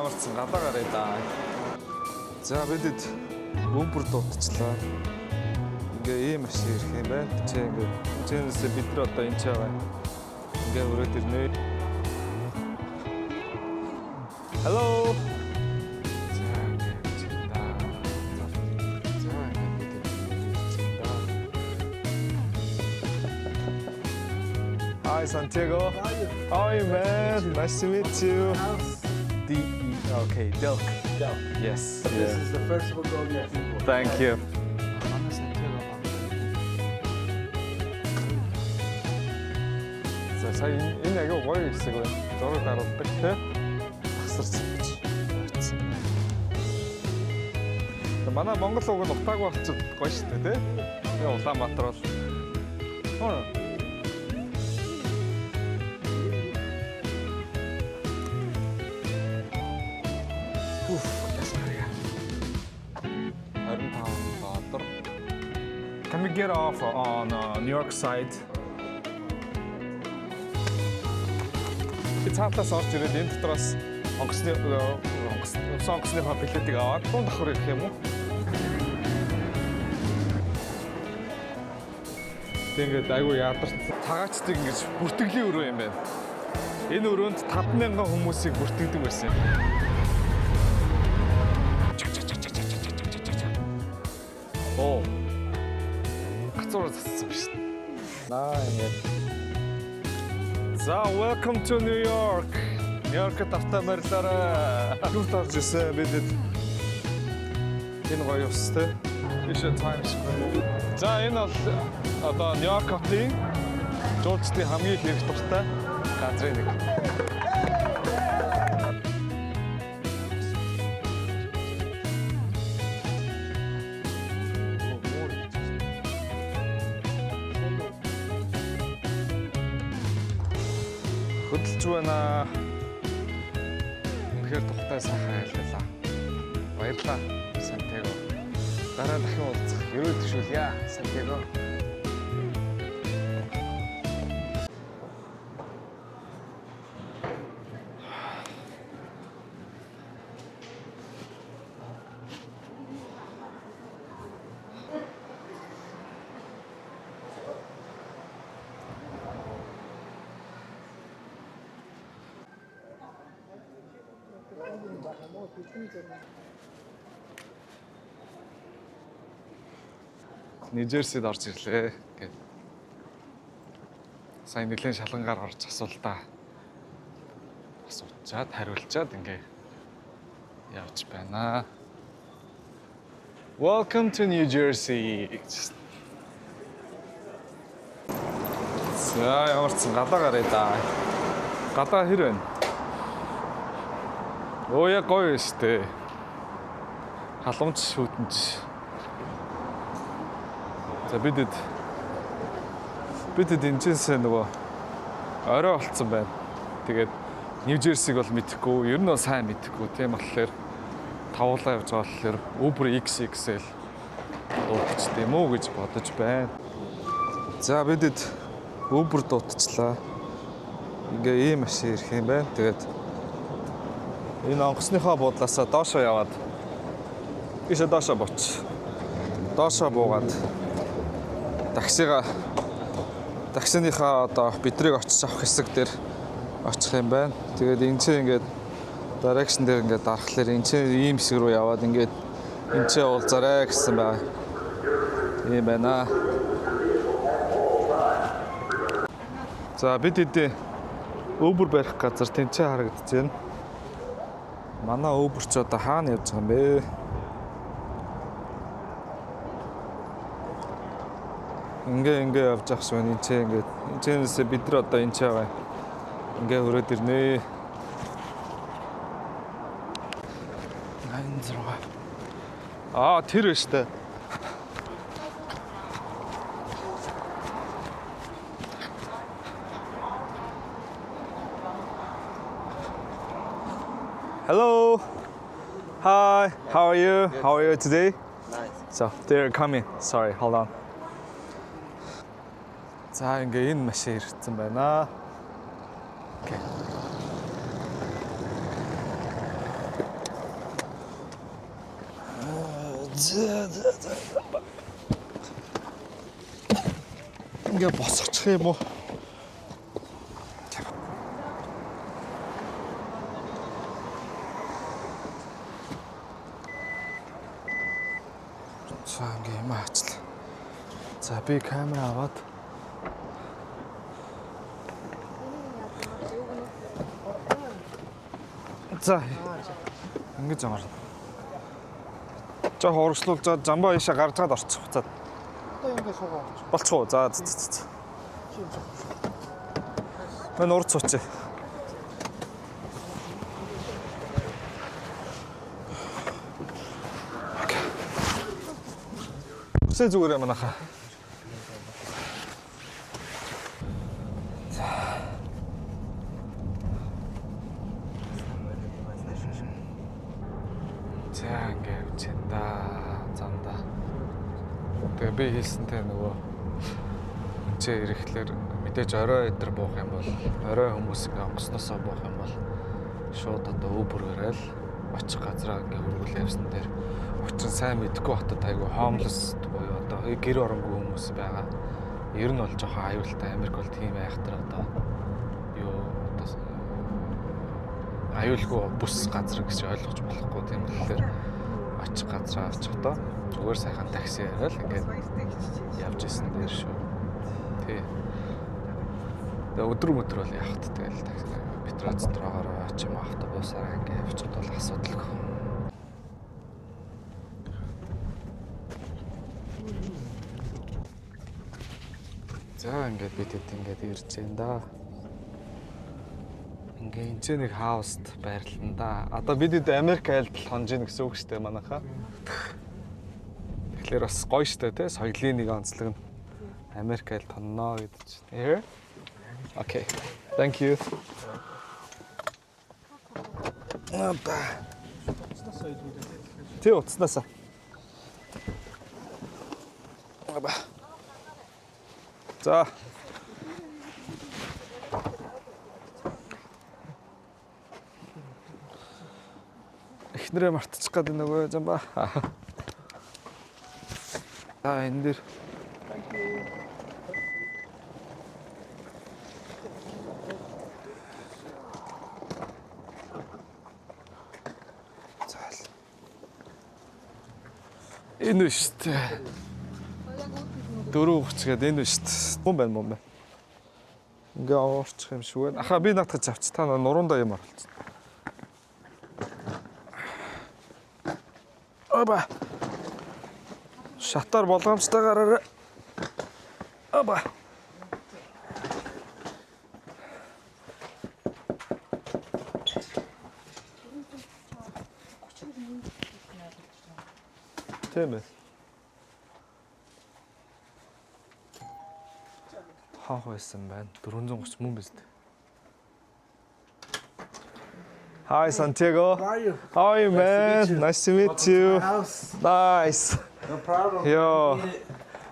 ямар ч гадаа гараа да. За бидэд Uber дуудчихлаа. Ингээ ийм машин ирэх юм байна. Чи ингээ чинээсээ бид нар одоо энэ ч байгаа. Ингээ өрөөд ирнэ. Hello. Hi Santiago. How are you, man? Nice to meet you. Okay, Delk. Yes. This is the first Bulgarian people. Thank you. За сая энэ агай гоё хэсэг байна. Зураг даруулдаг тий. Тасарсан гэж. Манай Монгол уг нь утаагүй болчиход гоё шүү дээ тий. Тэгээ Улаанбаатар бол. Can we get off on New York side? Цаатаас орж ирээд энэ дотроос онгоцныхоо билетийг аваад дунд давхар ирэх юм уу? Тэгээд айгүй ядарч цагаачдаг ингэж бүртгэлийн өрөө юм байна. Энэ өрөөнд 5,000 хүмүүсийг бүртгэдэг байсан юм. Оо. Гацуур зассан биш. Наа ингэж. За, welcome to New York. New York-т автаа морилаарай. Юу тарж ирсэн бидэд. Энэ гоё ёстой. Биш Times Square. За, энэ бол одоо New York хотын жуулчдын хамгийн их хэрэг дуртай газрын нэг. Хөдөлж байна. Үнэхээр тухтай сайхан айлгалаа. Баярлалаа, Сантьяго. Дараа дахин уулзах. Ерөөд төшүүлье, Сантьяго. Нью-Жерсид орж ирлээ гэв. Сайн нэлээд шалгангаар орж асуултаа асуучаад хариулчаад ингээ явж байна. Welcome to New Jersey. За ямар ч гадаа гараа да. Гадаа хэр вэ? Оо яг гоё штэ. Халамж шүтэнч. За бидэд энэчээсээ нөгөө орой болцсон байна. Тэгээд Нью-Жерсиг бол мэдэхгүй, ер нь бол сайн мэдэхгүй. Тийм болохоор тавуулаа явж байгаа болохоор Uber XXL дуудчихд юм уу гэж бодож байна. За бидэд Uber дуудчихлаа. Ингээ ийм машин ирэх юм байна. Тэгээд энэ онгоцныхоо буудлаасаа доошоо яваад ийшээ доошоо буч. Доошоо буугаад таксиныхаа одоо бидрийг очиж авах хэсэг дээр очих юм байна. Тэгээд энэ чинь ингээд direction дээр ингээд дарахлаар энэ чинь ийм хэсэг рүү яваад ингээд энэ чинь уулзаарай гэсэн байна. Ийм байна. За бид хэдийн Uber барих газар тэнцээ харагдаж байна. Манай Uber ч одоо хаана явж байгаа юм бэ? Ингээ явж ах шиг энэ чинь ингээд энэсээ бид нар одоо энэ ч байгаа. Ингээ өрөөд ирнэ. 86. Тэр биш үү? Hello. Hi. How are you? Good. How are you today? Nice. So they're coming. Sorry, hold on. За ингээ энэ машин ирсэн байна. Окей. Ингээ босгочих юм уу? За ингээ юм аачлаа. За би камера аваад за ингэж амарна. Жоо урагшлуулж жамбаа ийшээ гарч чад орчих. За. Одоо ингэ суугаа. Болчих уу? За. Мэн урд сууч. Үсээ зүгээр юм анаха. За ингээ үчэнда замда. Тэгээ би хэлсэнтэй нөгөө үнцээ ирэхлээр мэдээж орой өдр буух юм бол орой хүмүүс ингээ онгосноосоо буух юм бол шууд одоо Uber гараал очих газраа ингээ хөргүүл явсан дээр учир нь сайн мэдгүй хотод айгүй homeless буюу одоо гэр оронгүй хүмүүс байгаа. Ер нь бол жоохон аюултай. Америк бол тийм айхтар одоо юу одоо аюулгүй бүс газар гэж ойлгож болохгүй. Тийм болохоор очих газраа очихдоо зүгээр сайхан такси яриад ингээд явж исэн дээр шүү. Тий. Тэгээ өдөр бол явахт тэгэл такси метро дотрогоор очих юм автобусаар ингээд явчихд бол асуудалгүй. За ингээд бид ингээд ирж байна да. Ингээ энэ ч нэг хауст байрлална да. Одоо бид Америк айлтал хонж ийн гэсэн үг шүү дээ манайхаа. Тэгэхээр бас гоё шүү дээ те. Соёлын нэг онцлог нь Америк айлт хонноо гэдэг чинь. Here. Okay. Thank you. Тэ утаснасаа. За. Эхнэрээ мартчих гээд нөгөө замба. Энэ дэр. Энэ шүү дээ. Дөрөв хүчгээд энэ шүү дээ. Мөн байна. Ингээ уурчих юм шиг байна. Аха би надад авч та нуруундаа юм оруулсан. Оба. Шатаар болгоомжтой гараарай. Оба. Тийм ээ. Хаах байсан байна. 430 мөн биз дээ. Hi Santiago. How are you? How are you, man? Nice to meet you. House. Nice. No problem. Yo.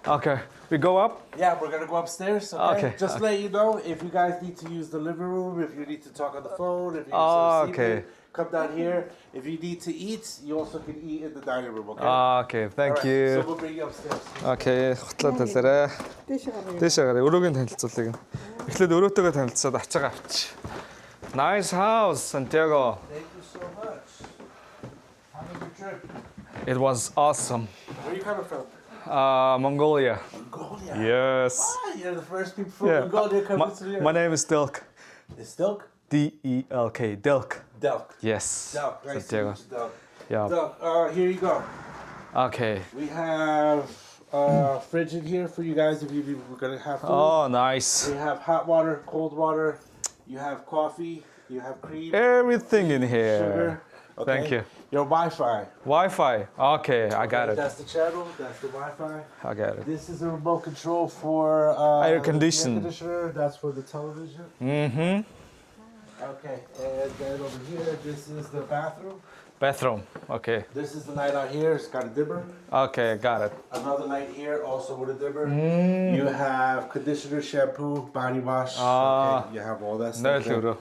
Okay, we go up. Yeah, we're gonna go upstairs. Okay. Okay. Just let you know if you guys need to use the living room, if you need to talk on the phone, if you need Oh, to okay. come down here. If you need to eat, you also can eat in the dining room. Okay. Okay, thank Alright, you. So we'll bring you upstairs. Okay, хотлоо талаарай. Дээшээ гараа. Өрөөгийн танилцуулъя. Эхлээд өрөөтэйгээ танилцаад ачаага авч. Nice house, Santiago. Thank you so much. How was your trip? It was awesome. Where are you coming from? Mongolia. Mongolia. Yes. Ah, you're the first people from Yeah. Mongolia coming to the My name is Delk. It's Delk? D-E-L-K. Delk. Delk. Yes. Delk. Nice to Santiago. meet you, Delk. Yeah. Delk, here you go. Okay. We have fridge in here for you guys if you were gonna have food. Oh, nice. We have hot water, cold water. You have coffee. You have cream, Everything in here. sugar. Okay. Thank you. Your Wi-Fi. Wi-Fi. Okay, I got it. That's the channel. That's the Wi-Fi. I got it. This is a remote control for Air the condition. air conditioner. That's for the television. Mm-hmm. Okay, and then over here, this is the bathroom. Bathroom. Okay. This is the light out here. It's got a dimmer. Okay, got it. Another light here, also with a dimmer. You have conditioner, shampoo, body wash. Ah. Okay, you have all that No, stuff. there. Luro.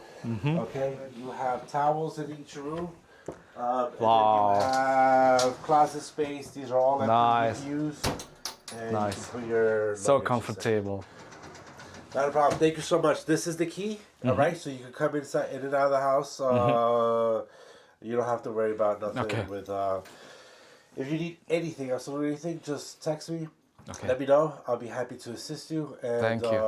Okay, you have towels in each room. And Wow. then you have closet space. These are all Nice. empty you can use. And Nice. you can put your So luggage inside. comfortable. Not a problem. Thank you so much. This is the key. All right, so you can come inside, in and out of the house. You don't have to worry about nothing. Okay. With if you need anything else or anything, just text me. Okay. Let me know. I'll be happy to assist you. And, Thank you.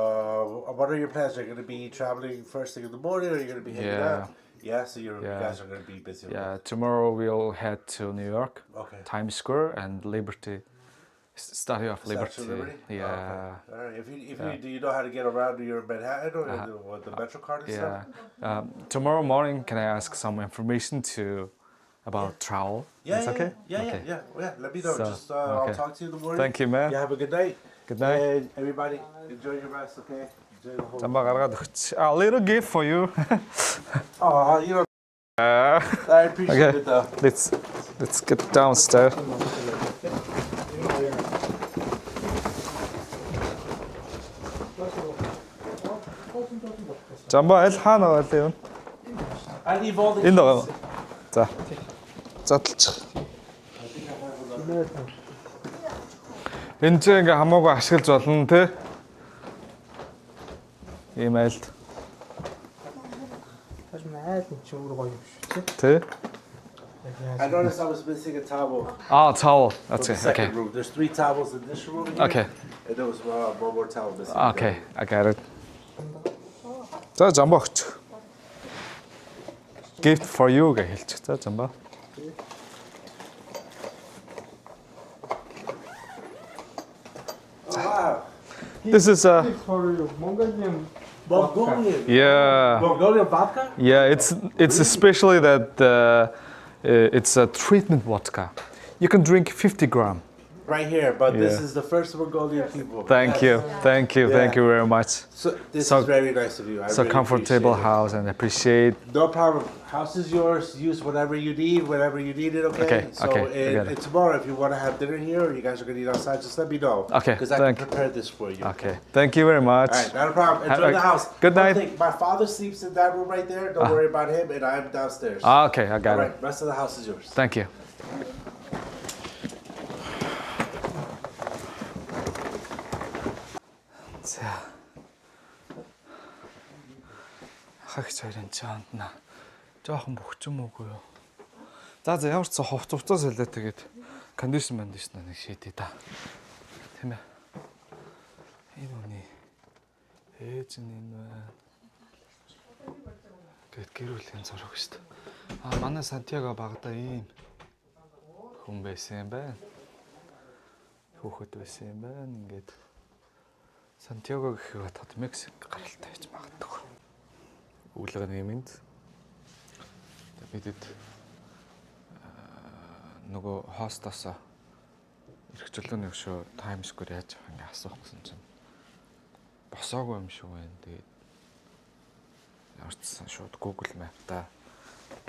What are your plans? Are you going to be traveling first thing in the morning, or are you going to be hanging Yeah. out? Yeah. So you Yeah. guys are going to be busy. Yeah, tomorrow we'll head to New York, Okay. Times Square and Liberty, Statue of Liberty. Statue of Liberty? Yeah, Okay. All right. If you do you know how to get around to your Manhattan or with the Metro card and yeah. stuff? Tomorrow morning, can I ask some information about travel? Yeah, It's yeah, okay? yeah, Okay. yeah. Let me know. So, Just okay. I'll talk to you in the morning. Thank you, man. You have a good night. Good night. And everybody, enjoy your rest, okay? Enjoy the whole. Замбаа гаргаад өгч. A little gift for you. Oh, you know, I appreciate Okay. it though. Let's get downstairs. Замбаа аль хаана байгаа юм? I leave all the Энд байгаа keys. юм. За. Задлчих. Энд ч ингээ хамаагүй ашиглаж болно те. Ийм айлд. Хаж майл нь ч өөр гоё юм шүү тий. Тэ. I noticed I was missing a towel. Ah, towel. from That's the it. Okay. second room. There's 3 towels in this room here. Okay. And there was one more towel missing. Okay. I got it. За замбаа өгч. Gift for you гэж хэлчих. За замбаа. Oh, wow. This is a For you, Mongolian. Mongolian. yeah. Mongolian vodka? Yeah, it's especially that it's a treatment vodka. You can drink 50 gram. Right here, but this Yeah. is the first Mongolian people. Thank you, thank you, thank you very much. So this So- is very nice of you. I It's a really comfortable appreciate it. house and appreciate. No problem. House is yours. Use whatever you need, whenever you need it. Okay. Okay, So okay, I got it. and tomorrow, if you want to have dinner here, or you guys are gonna eat outside, just let me know. Okay, Because I can thank you. prepare this for you. Okay, thank you very much. All right, not a problem. Have Enjoy a the house. good One night. thing, my father sleeps in that room right there. Don't worry about him, and I'm downstairs. Ah, okay, I All got it. right. Rest of the house is yours. Thank you. За. Хагч хоёрын чаанд на. Жохон бөхчм үгүй юу. За ямар ч хувцас хэлээ тэгээд кондишн нэг шийдээ та. Тийм ээ. Энэ үний ээж нь энэ байна. Гэт гэр бүлийн зураг шүү дээ. А манай Сантьяго багада ийм хүн байсан юм байна. Хүүхэд байсан юм байна. Ингээд Сантьяго гэхээ тод Мексик гаралтай байж магадгүй. Үүлэг нэмэнд бидэд нөгөө хостосоо эрхчлөөний өшөө Times Square яаж явах ингээ асуух гэсэн чинь босоогүй юм шиг байна. Тэгээд ямарчсан шууд Google Map-та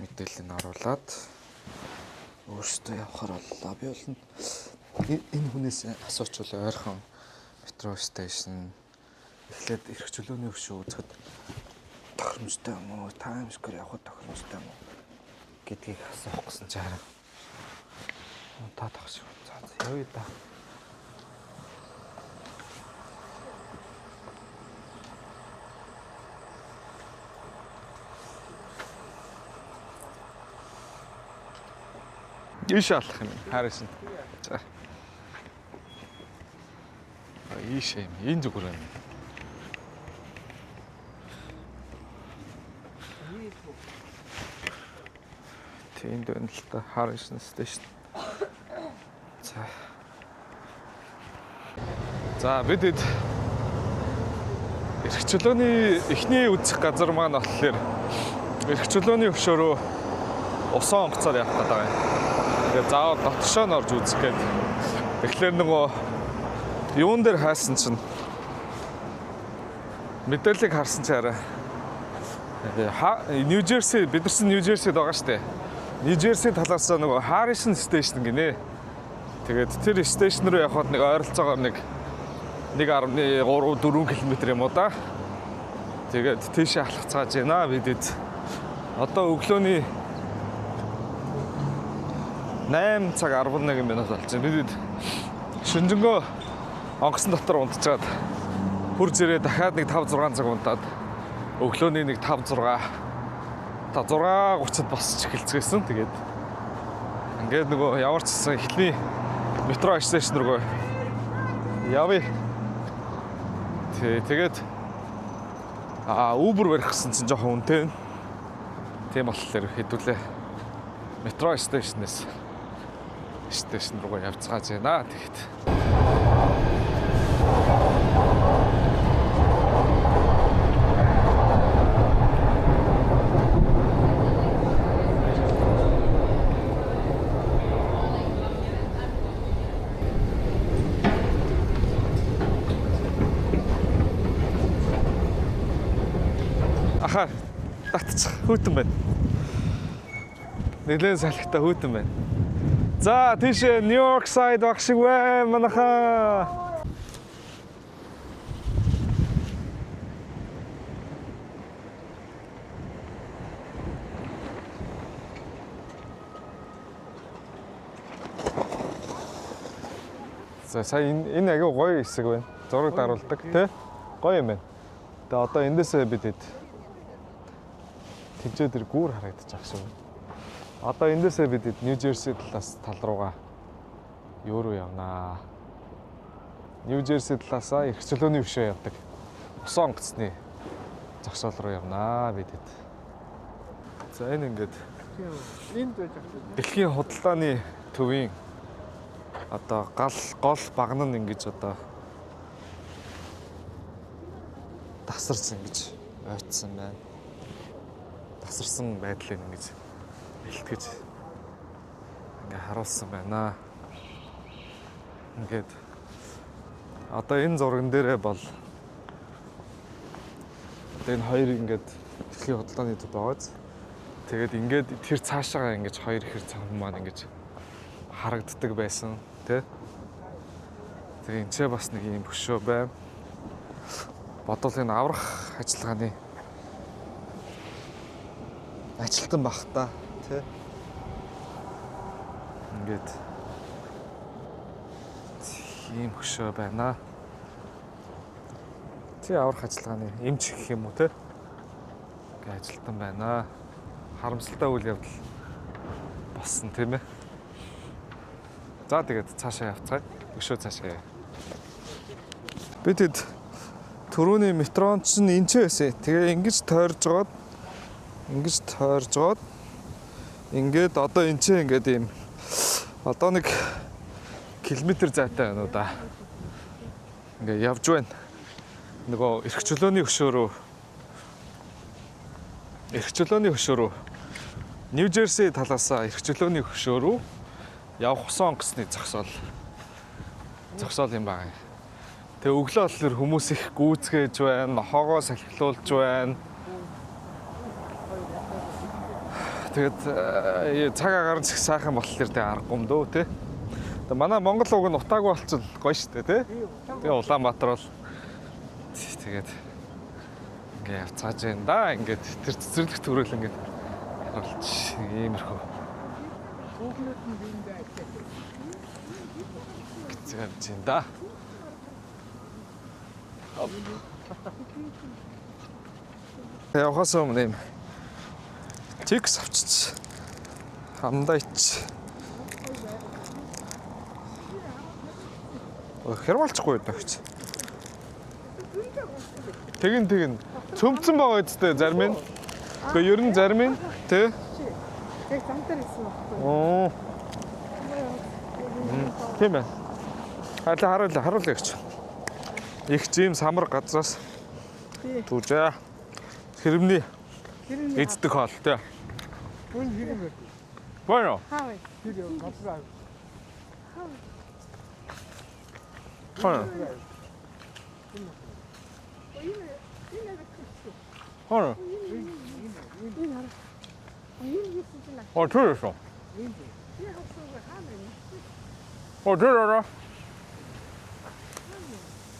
мэдээллийг оруулаад өөртөө явахаар боллоо. Би бол энэ хүнээс асуучвал ойрхон метро стейшн эхлээд эрх чөлөөний өшөө үзэхэд тохиромжтой юм уу? Times Square явахад тохиромжтой юм уу гэдгийг асуух гэсэн чинь хараа. Та тахш. За явъя да. Ийш алах юм. Хараасан. За. Ийш юм. Энэ зүгээр юм. Тэнд байна л та Harrison Station. За. За бидэд эрх чөлөөний эхний үзэх газар маань болохоор эрх чөлөөний өшөөрөө усан онгоцоор явах гэдэг юм. Тэгээ заавал дотшоо н орж үзэх гээд. Тэгэхээр нөгөө юун дээр хайсан чинь мэдээллийг харсан чи арай Нью Жерси бид нар чинь Нью Жерсид байгаа штэ. Нью Жерси талаас нөгөө Harrison Station гинэ. Тэгээд тэр стейшн руу явхад нэг ойролцоогоор нэг 1.3 4 км юм уу да. Тэгээд тийшээ алхацгааж байна бидэд. Одоо өглөөний 8 цаг 11 минут болж байна. Бид шүнжэнгөө онгоцон дотор унтчихад хурж ирээ дахиад нэг 5-6 цаг унтаад өглөөний нэг 6:30-д босч эхэлцгээсэн. Тэгээд ингээд нөгөө ямар ч гэсэн эхлэний метро стейшн руу явъя. Тэгээд Uber барих гэсэн чинь жоохон үнэтэй. Тийм болохоор хэдүүлээ метро стейшнээс стейшн руу явцгааж байна. Тэгэхэд ахаа татчих хүйтэн байна. Нэлээд салхитай хүйтэн байна. За тийшээ Нью-Йорк сайд баг шиг байна манайхаа. За сая энэ аягүй гоё хэсэг байна. Зураг даруулдаг тий? Гоё юм байна. Тэгээ одоо эндээсээ бид тэнцээ тэр гүүр харагдчих шиг байна. Одоо эндээсээ бид Нью-Жерси талаас тал руугаа юу руу явнаа. Нью-Жерси талаасаа эрх чөлөөний хөшөө явдаг. Усан онгоцны зогсоол руу явнаа бид. За энэ ингээд энд байж байгаа. дэлхийн худалдааны төвийн одоо гол багнан ингэж одоо тасарсан гэж ойцсон байна. Тасарсан байдлыг ингэж бэлтгэж ингээ харуулсан байна. Ингээд одоо энэ зурган дээрээ бол энэ хоёр ингээд дэлхийн худалдааны төв байгааз. Тэгээд ингээд тэр цаашаа ингэж хоёр ихэр цанх маань ингэж харагддаг байсан тий. Тэгээд энэ ч бас нэг юм хөшөө байна. Бодвол энэ аврах ажиллагааны ажилтан бах та тий. Ингээд ийм хөшөө байна. Тий аврах ажиллагааны эмч гэх юм уу тий. Ингээд ажилтан байна. Харамсалтай үйл явдал болсон тийм ээ. За тэгээд цаашаа явцгаая. Өшөө цаашаа. Бид түрүүний метрон чинь энэ ч байсан. Тэгээ ингэж тойрж жоод ингээд одоо энэ ч ингээд ийм одоо нэг километр зайтай байна уу да. Ингээд явж байна. Нөгөө эрх чөлөөний хөшөө рүү Нью-Жерси талаасаа эрх чөлөөний хөшөө рүү явах усан онгоцны зогсоол юм байна. Тэгээ өглөө болохоор хүмүүс их гүйцгээж байна, нохоогоо салхилуулж байна. Тэгээд цаг агаар нь сайхан болохоор тэгээ аргагүй юм дөө тий. Тэгээ манай Монгол уг нь утаагүй болчихвол гоё шүү дээ тий. Тэгээ Улаанбаатар бол тэгээд ингээ явцгааж байна да. Ингээд тэр цэцэрлэг төрөл ингээд харуулж иймэрхүү. Гэвч юм да. Явахаас өмнө юм чикс авчиж хандаач. Хэрвалчихгүй дагч. Тэгин цөмцөн байгаа үстэй зарим нь. Гэхдээ ер нь зарим нь тий. Яг замтар гэсэн байхгүй. Оо. Тийм ээ. Харуулъя гэж. Их зэм самар газраас түүжээ. Хэрэмний эздэг хоол тий. Үн хэрэг. Bueno. Хаа вэ? Тэр газар. Хана. Хана. 들었어. 들어라.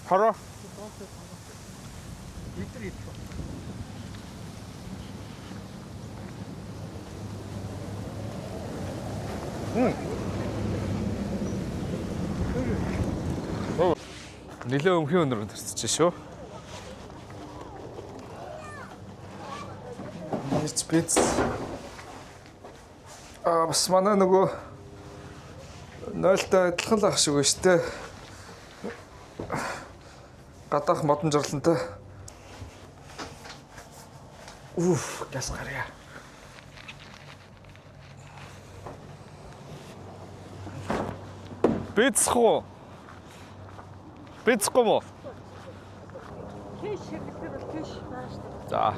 가라. 응. нэлээд өмхийн өнөр төрсөж шүү. Ирж биз. Бас манай нөгөө 0-тай адилхан л ах шиг байна шүү дээ. Гадаах модон жирлэнтэй. Газ гарья. Бицхүү. Бицхгүй мó? Тийш хэрэгтэй бол тийш байна шүү дээ. За.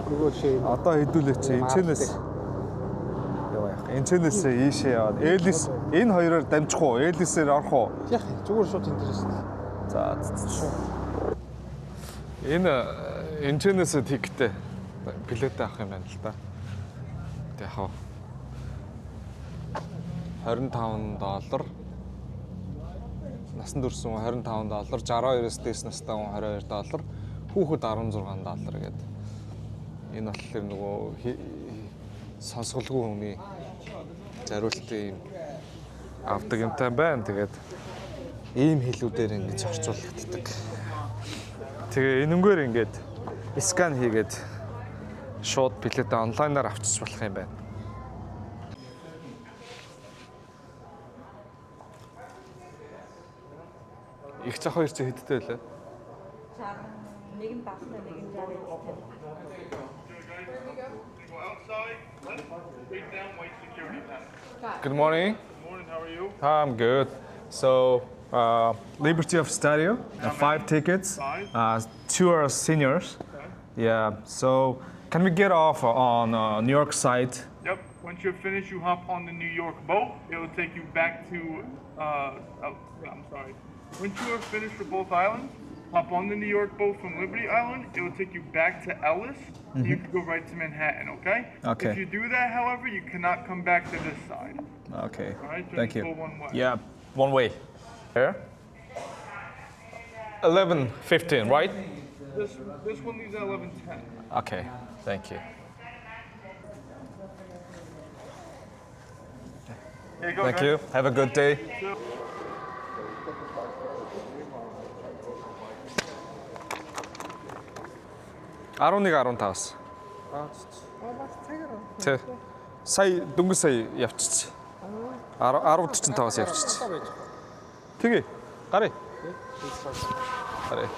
Нөгөө шээ. Одоо хэдүүлээ чи энэчнээс яа яах. Энэчнээс ийшээ яваад Элис энэ хоёроор дамжих уу? Элисээр орох уу? Яг зүгээр шууд энэ дээрээс. За. Энэ энэчнээс тиктэй билет авах юм байна л да. Тэг яах вэ? $25. Насанд хүрсэн $25, $62-аас дээш настай хүн $22, хүүхэд $16 гэдэг. Энэ болохоор нөгөө сонсголгүй хүний зариултын авдаг юмтай байна. Тэгээд ийм хэлүүдээр ингэж орчуулагддаг. Тэгээ энэнгээр ингээд скан хийгээд шууд билетээ онлайнаар авчиж болох юм байна. Их цах хоёр чи хэдтэй байлаа? Нэг нь багтаа, нэг нь жаа. Good morning. Good morning, how are you? I'm good. So, Liberty of Stadio, 5 tickets. 2 are seniors. Yeah. So, can we get off on New York side? Yep. Once you're finished, you hop on the New York boat. It will take you back to, I'm sorry. Once you are finished for both islands, hop on the New York boat from Liberty Island. It will take you back to Ellis. You can go right to Manhattan, okay? Okay. If you do that, however, you cannot come back to this side. Okay. All right? Thank Just you. go one way. Yeah, one way. Here. 11:15, right? This one leaves at 11:10. Okay. Thank you. Here you go, Thank guys. you. Have a good day. 11:15-аас. Бас цагаар. Тэ. Сая дөнгөж сая явчих. 10:45-аас явчих. Тэгээ. Гарыг. Гарыг.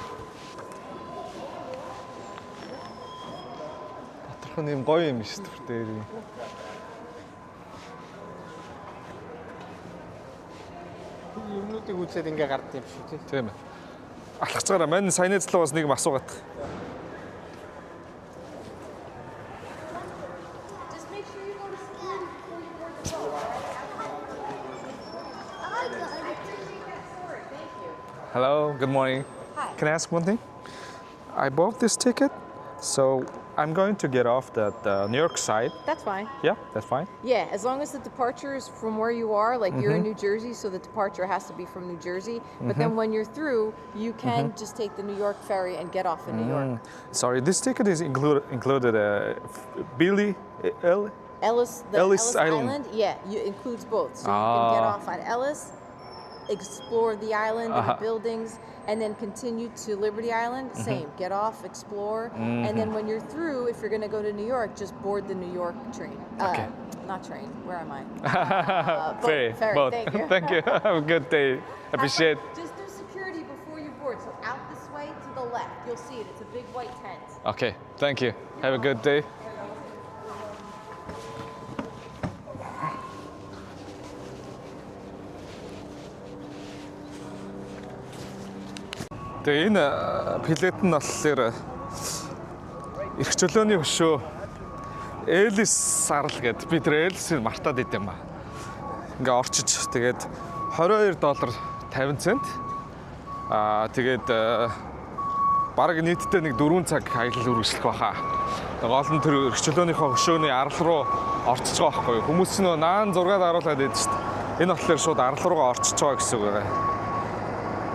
Батархан юм гоё юм биш үү дээр юм. Юмнуудыг үзээд ингээ гардсан юм шүү тий. Тийм ээ. Алхаж байгаараа мань саяны залуу бас нэг юм асуугаад. Just make sure you go to security before you board the boat. Thank you. Hello, good morning. Hi. Can I ask one thing? I bought this ticket, so I'm going to get off at the New York side. That's fine. Yeah, that's fine. Yeah, as long as the departure is from where you are, like you're in New Jersey, so the departure has to be from New Jersey. But then when you're through, you can just take the New York ferry and get off in New York. Sorry, this ticket is included Billy Ellis, the Ellis Ellis Island. Island, yeah, includes both. So you can get off at Ellis, explore the island and the buildings, and then continue to Liberty Island. Same, get off, explore, and then when you're through, if you're going to go to New York, just board the New York train. Okay. Not train. Where am I? Ferry. Ferry. Both. Thank you. Thank you. Have a good day. Appreciate. Just do security before you board. So out this way to the left, you'll see it. It's a big white tent. Okay. Thank you. Have a good day. Тэгээ энэ билет нь болохоор эрх чөлөөний хөшөө Элис сарл гэд би тэр Элисийг мартаад идэм ба. Ингээ орчиж тэгээд $22.50. Тэгээд бараг нийтдээ нэг 4 цаг аялал үргэлжлэх байхаа. Гол нь тэр эрх чөлөөнийхөө хөшөөний арал руу орчиж байгаа байхгүй юу? Хүмүүс ч нөө наан зургаад харуулад байдаг шүү дээ. Энэ болохоор шууд арал руугаа орчиж байгаа гэсэн үг байгаа.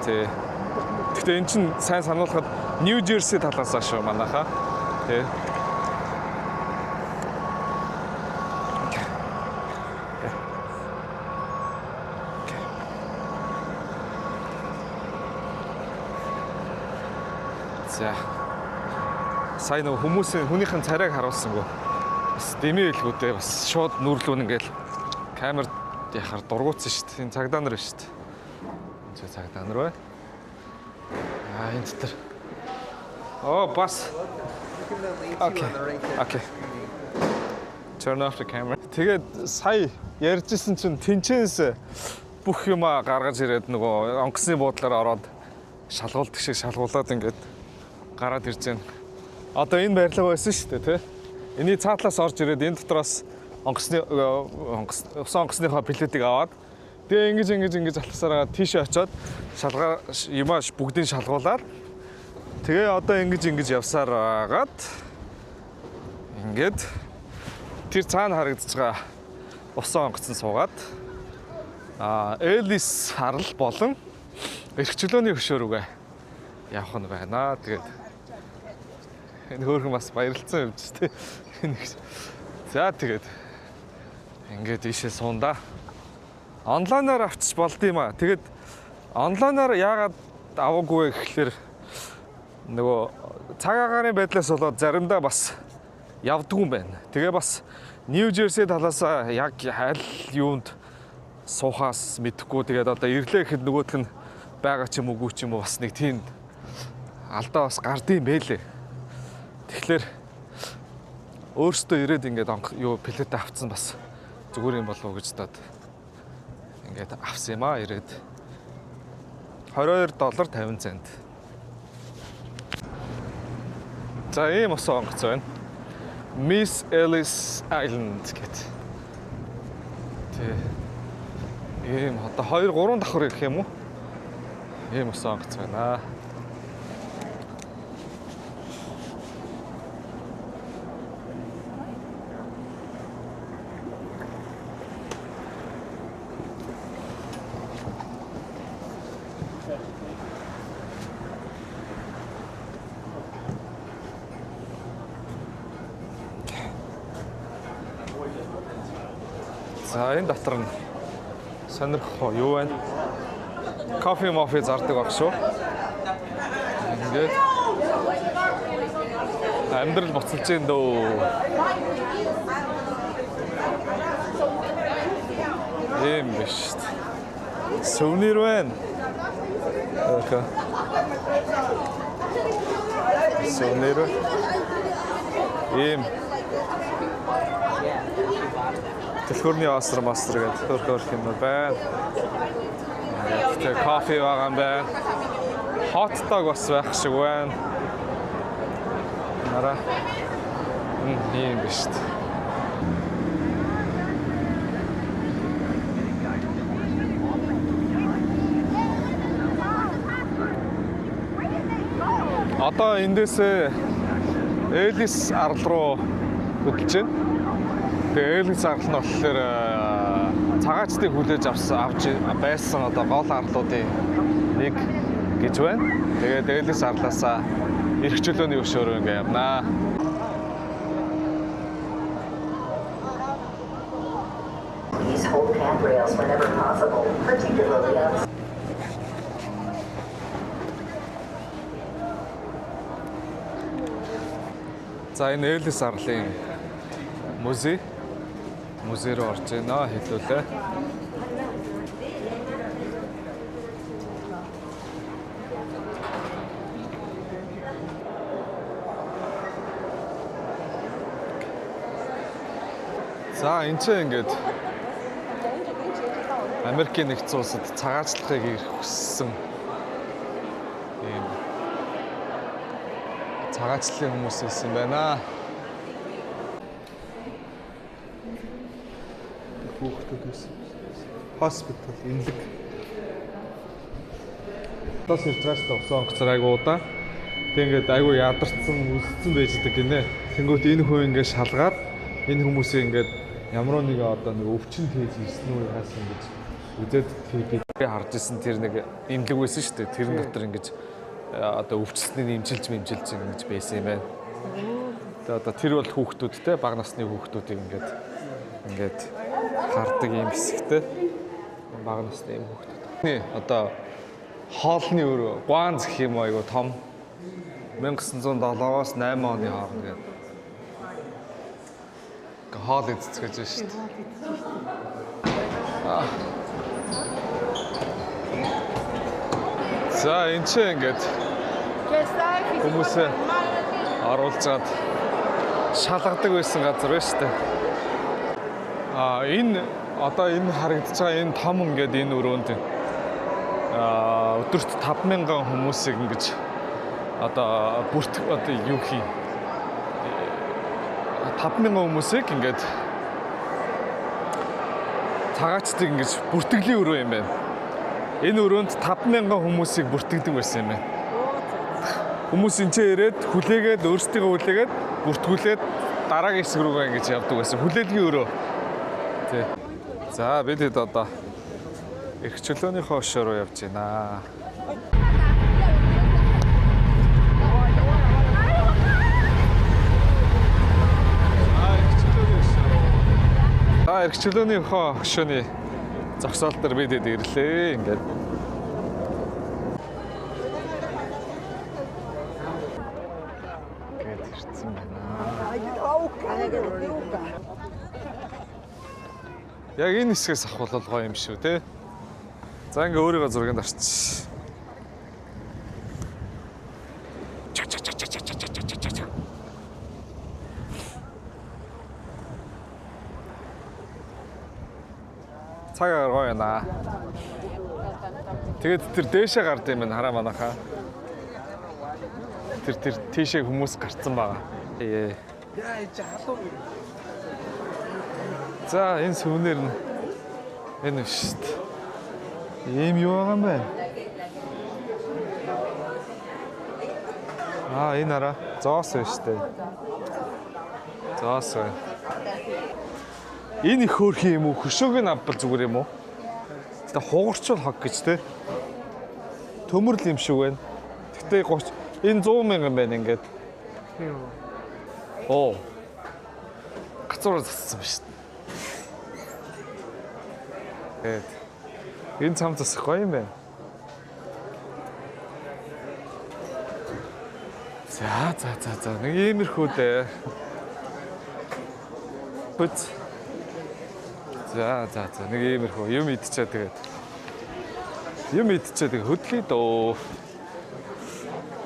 Тий. Гэхдээ эн чинь сайн сануулхад Нью Жерси талаасаа шүү манайхаа. Тий. За. Сайн нөгөө хүнийхэн царайг харуулсангүй. Бас дэмий хэлгүүдээ бас шууд нүрлүүн ингээл камерд яхаар дургуутсан шүү дээ. Энэ цагдаа нар шүү дээ. Энд цагдаа нар бай. Энэ дотор. Бас. Okay. Turn off the camera. Тэгээд сая ярьжсэн чинь тэнчэнс бүх юма гаргаж ирээд нөгөө онгоцны буудлаар ороод шалгуулдаг шиг шалгуулад ингээд гараад ирж байна. Одоо энэ барилга байсан шүү дээ, тий? Эний цаатлаас орж ирээд энэ дотроос онгоцныхоо билетийг аваад тэгээ ингэж алхасараа тийш очоод шалгаа юмаш бүгдийг шалгуулаад тэгээ одоо ингэж явсаар байгаад ингээд тэр цаана харагдаж байгаа усан онгоцон суугаад Элис харал болон эрхчлөөний хөшөө рүүгээ явах нь байна. Тэгээд энэ хөөрхөн бас баярлцсан юм чи тээ. За тэгээд ингээд ийшээ суунда. Онлайнаар авчиж болд юм аа. Тэгээд онлайнаар яагаад аваагүй гэхэлэр нөгөө цаг агаарын байдлаас болоод заримдаа бас явдгүй юм байна. Тэгээ бас Нью Жерси талаас яг аль юунд суухаас мэдэхгүй тэгээд одоо ирлээ гэхэд нөгөөх нь байгаа ч юм уу ч юм уу бас нэг тийм алдаа бас гардыг байлээ. Тэгэхээр өөртөө ирээд ингээд билет авцсан бас зүгээр юм болов уу гэж бодоод ингээд авсан юм аа ирээд $22.50. За ийм усан онгоц байна. Miss Ellis Island гэдэг. Ийм одоо 2-3 давхар гэх юм уу? Ийм усан онгоц байна. За энэ дотор нь сонирхох юу байна? Кофе мофе зардаг баг шүү. Ингээд амьдрал буцалж ийн дөө. Ийм биш. Сувнир байна. Окей. Сувнир. Ийм Төлхөрний мастер гэдэг хөрх юм байна. Тэгээ кофе байгаа юм байна. Hot dog бас байх шиг байна. Нара. Ийм биш. Одоо эндээсээ Элис арал руу хөдлөж байна. Тэгээ Элис арал нь болохоор цагаачдыг хүлээж авч байсан одоо гол арлуудын нэг гэж байна. Тэгээд Элис арлаасаа эрх чөлөөний өшөөрөө ингээ явнаа. Please hold handrails whenever possible, particularly outside. За энэ Элис арлын музей руу орж байна хэлүүлээ. За энэ чинь ингээд Америкийн нэгдсэн улсад цагаатлагыг ирэх хүссэн ийм цагаачлалын хүмүүс ирсэн байна. Хүүхдүүдээс hospital инлэг. Тос ирчээс тавсан онгоцоор айгуу удаа. Тэг ингээд айгуу ядарсан үлдсэн байждаг гинэ. Тэнгүүт энэ хүн ингээд шалгаад энэ хүмүүсийг ингээд ямар нэг одоо нэг өвчин тээж ирсэн үү хаасан гэж үзээд би харж ирсэн тэр нэг имлэг байсан шүү дээ. Тэрэн дотор ингээд одоо өвчлөлтний имжилж ингэж байсан юм байна. Тэгээ одоо тэр бол хүүхдүүдтэй бага насны хүүхдүүдийг ингээд хардаг юм хэсэгтэй бага насны юм хүүхдүүд. Одоо хоолны өөр гуанз гэх юм айгу том 1907-оос 8 оны хооронд гэдэг. Хоол идцгэж байна шүү дээ. За энэ ч ингээд хүмүүсээ оруулжгаад шалгадаг байсан газар байна шүү дээ. Энэ одоо энэ харагдаж байгаа энэ том ингээд энэ өрөөнд өдөрт 5,000 хүмүүсийг ингэж одоо бүртгэх одоо юу хий 5,000 хүмүүсийг ингээд цагаачдаг ингэж бүртгэлийн өрөө юм байна. Энэ өрөөнд 5,000 хүмүүсийг бүртгэдэг байсан юм байна. Хүмүүс энэ ч ирээд хүлээгээд өөрсдийгөө хүлээгээд бүртгүүлээд дараагийн хэсэг рүүгээ ингэж явдаг байсан. Хүлээлгийн өрөө. Тий. За бид хэд одоо эрх чөлөөнийхөө өшөө рүү явж байна. Эрх чөлөөнийхөө өшөөний зогсоол дээр бид хэд ирлээ. Ингээд ирсэн байна. Яг энэ хэсгээс авах гоё юм шүү те. За ингээ өөрийгөө зургийг авчиж. Цаг агаар гоё байна. Тэгээд тэр дээшээ гард юм байна хараа манайхаа. Тэр тийшээ хүмүүс гарцсан байгаа. За энэ сүвнэр нь энэ шүү дээ. Ийм юу байгаа юм бэ? Энэ хараа зоос байна шүү дээ. Зоос байна. Энэ их хөөрхөн юм уу? Хөшөөг нь авбал зүгээр юм уу? Тэ хугарчвал хог гэж те. Төмөрл юм шиг байна. Гэтэ 30 энэ 100,000 байна ингээд. Оо. Гацуур зассан ба шүү дээ. Энэ цам засах гоё юм байна. За нэг иймэрхүү дээ. Бүц. За нэг иймэрхүү юм идчихээ тэгээд. Хөдлөе дөө.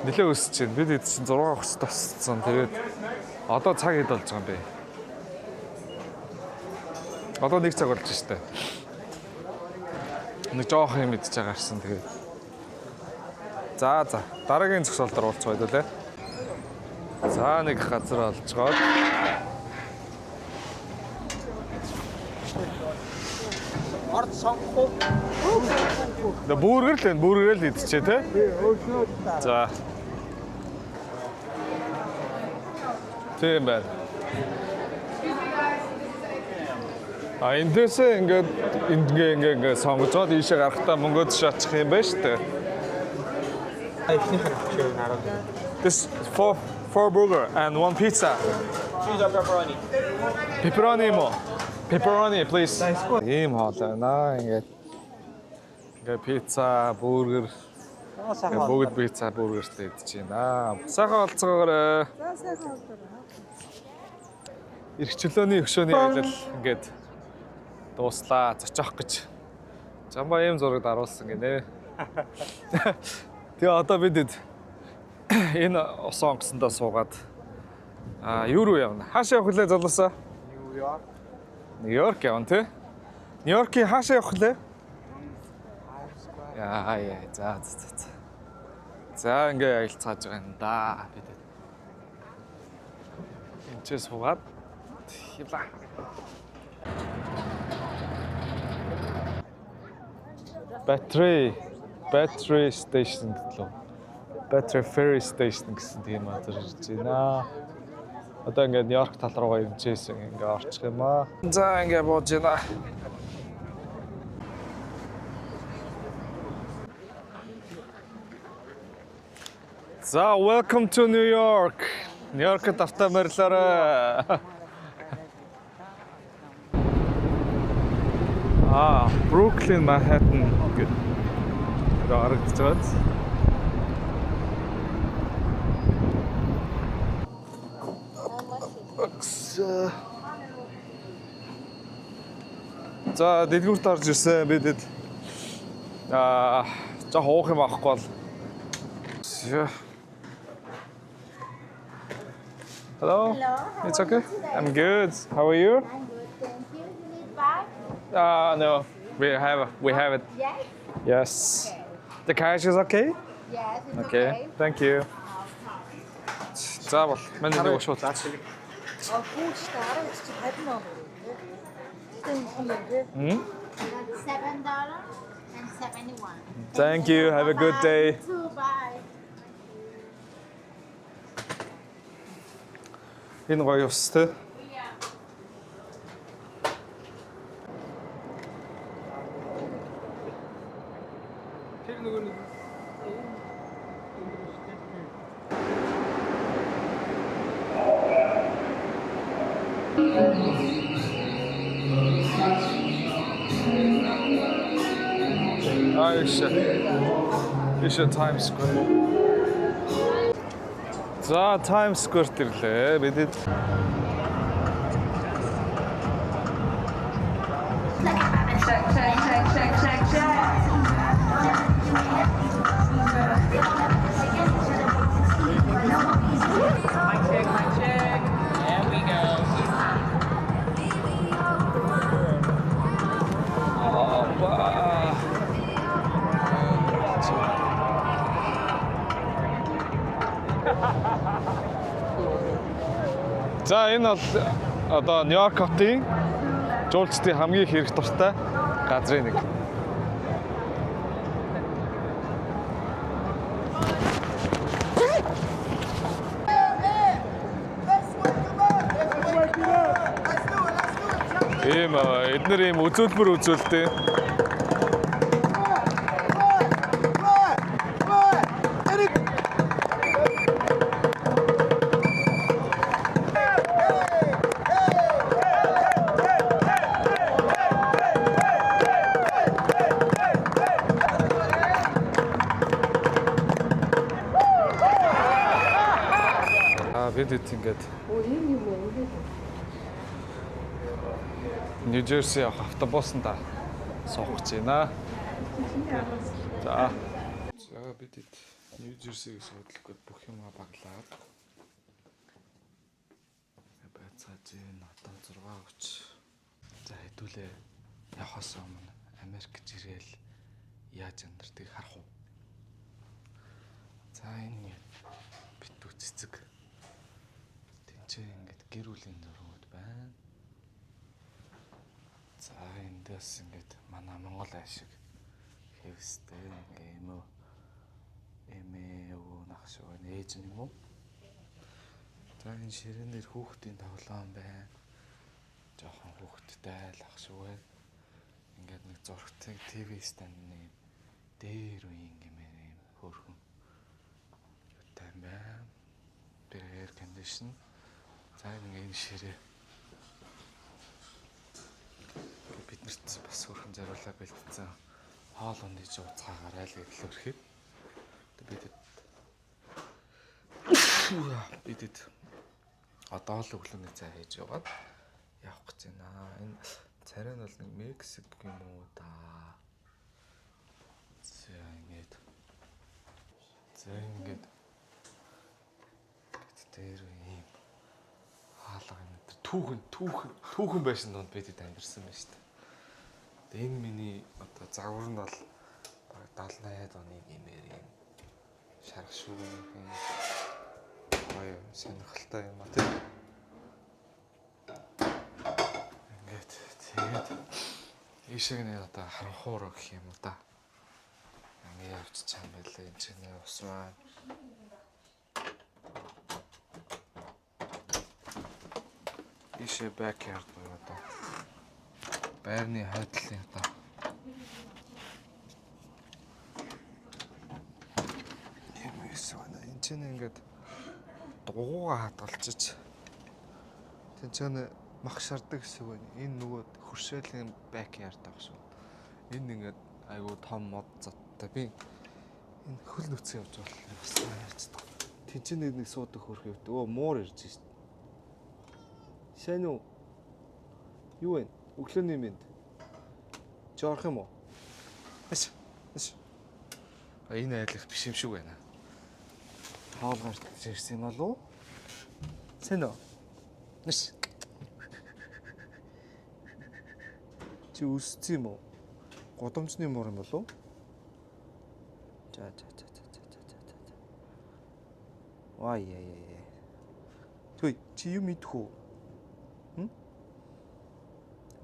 Нилээ өсөж чинь бид хэд чинь 6 хагас тасцсан. Тэгээд одоо цаг хэд болж байгаа юм бэ? Одоо 1 цаг болж штэ. Нэг жоох юм идэж байгаа шин тэгээд. За дараагийн зогсоол дээр уулзах байлаа лээ. За нэг газар олж гоод. Орд сонгох. Бүргэрэл идчихэ те. За. Тийм байна. Эндээсээ ингээд сонгожоод ийшээ гарахтаа мөнгөө шаачих юм байна шүү дээ. This four burger and 1 pizza. Cheese or pepperoni? Pepperoni, please. Ийм хоол байна. Ингээд пицца, бургер. Бүгд пицца, бургертэй идэж байна. Сайхан олцгоогоор. Эрх чөлөөний өшөөний аялал ингээд дууслаа, зочих гэж. Жамбаа ийм зураг даруулсан гинэ. Тэгээ одоо бид энэ ус онгоцондоо суугаад юу руу явна? Хаашаа явах вэ залуусаа? Нью-Йорк явна тий? Нью-Йоркийн хаашаа явах вэ? Яа, за. За ингээ аялцгааж байгаа юм да бид. Энд ч суугаад явлаа. Battery station гэтлээ. Battery ferry station гэсэн тийм газар ирж байна. Одоо ингээд Нью-Йорк тал руугаа иржсэн ингээ орчих юм аа. За ингээ бууж байна. За welcome to New York. Нью-Йоркт автаа морилоорой. Brooklyn, Manhattan гэдэг харагдаж байна. За дэлгүүрт орж ирсэн бидэд жоох уух юм авахгүй бол. Hello. It's okay. I'm good. How are you? I'm good, thank you. You need bag? No. We have it. Yes? Yes. Okay. The cash is okay? Yes, it's Okay. okay. Thank you. За бол манай нэг шууд. Oh, goed staren. Het is te hebben nog. That's $7.71. Thank you. Have a good day. You too, bye. Энэ гоё ус тэ. Тэр нөгөө нэг Ишэ Times Square. За Times Square ирлээ. Бидэд За энэ бол одоо Нью-Йорк хотын жуулчдын хамгийн хэрэг дуртай газрын нэг. Эдгээр ийм үзүүлбэр үзүүлдэг. Бидэд ингээд Нью-Джерси автобусанд суух гэж байна. За бидэд Нью-Джерсиг судлах бүх юм баглаад байцааж энэ отон 6:30. За хэдүүлээ явахаас өмнө Америк жирээл яаж андардгийг харах уу? За энэ битүү цэцэг тэнцээ ингээд гэр бүлийн зургууд байна. За эндээс ингээд манай Монгол ашиг хэвстэй эмээ нах шиг ээж нь юм уу? За энэ ширээнээр хүүхдийн тоглоом байна. Жохон хүүхдтэй л ах шиг байна. Ингээд нэг зургтыг ТV стандны дээр үеийн гэмээр юм хөөрхөн юутай байна. Тэр air condition. За энэ ширээ биднэрт бас хөрхэн зориулаа бэлдсэн хоол ундын ууцгаагаар айл гэхлөөрхэд бидэд одоо л өглөөний цай хийж яваад явах гэж байна. Энэ царай нь бол нэг Мексик юм уу да. За ингээд дээр юм хаалга юм. Түүхэн байшин донд бидэд амьдэрсэн байна шүү дээ. Тэгээ энэ миний одоо загвар нь бол баг 70-80-аад оны гэмээр юм шарах шүү юм. Гоё сонирхолтой юм а тийм. Ингээд тэгээд ийшээ нэ одоо харанхуур гэх юм уу да. Ингээд явж чам байлээ. Энд чинь ус байна. Ийшээ backyard буюу одоо байрны хайдлын одоо юм эсвэл энэ чинь ингээд дугуугаа хадгалчих. Тэнцэн мах шардаг хэсэг байна. Энэ нөгөө хөршөөлийн backyard байх шүү. Энэ ингээд айгуу том мод заттай. Би энэ хөл нүцгэн явж болохоор бас ярьцдаг. Тэнцэн нэг суудаг хөрх явд. Өө муур ирж шít. Сайн уу? Юу вэ? Өглөөний мэнд. Жоорох юм уу? Эс. Энэ айлах биш юм шиг байна. Хоол гарч ирсэн юм болов уу? Сайн уу? Нэс. Чи үссэн юм уу? Годомжны мөр юм болов уу? За. Вай яа. Той чи юу мэдэх үү?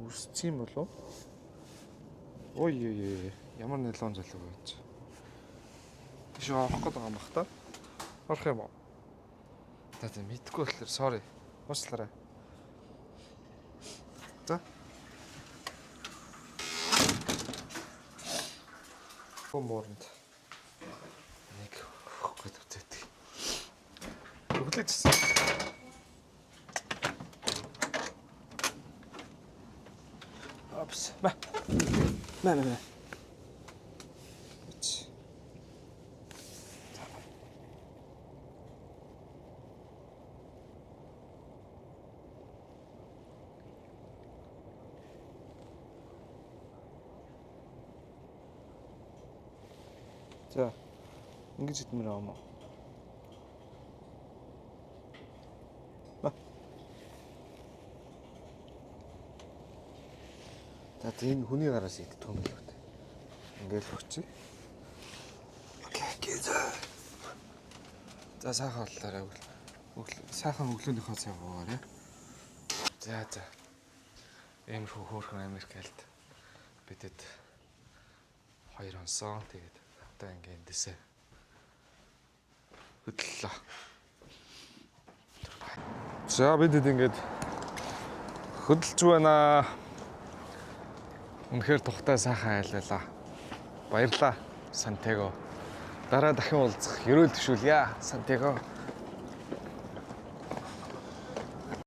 Үссэн юм болов? Ой ямар нэлон залуу байж. Тийш авах гэдэг юм бах та. Орох юм уу? За мэдгүй болохоор sorry. Уучлаарай. За. Гоморнд. Нэг хөөхөд үтээдэг. Өглөөжсэн. Опс. Ба. Мэ. За. Ингэж идмээр аа. Ба. За энэ хүний гараас идэх юм л үү. Ингээл өгчий. Окей. За сайхан боллоо. Сайхан өглөөнийхөө цаг уугаарай. За. Иймэрхүү хөөрхөн Америкт бидэд 2 онсон тэгээд одоо ингээ эндээсээ хөдлөлөө. За бидэд ингээд хөдөлж байна. Үнэхээр тухтай сайхан айллаа. Баярлаа, Сантьяго. Дараа дахин уулзах. Ерөөл төшүүлье, Сантьяго.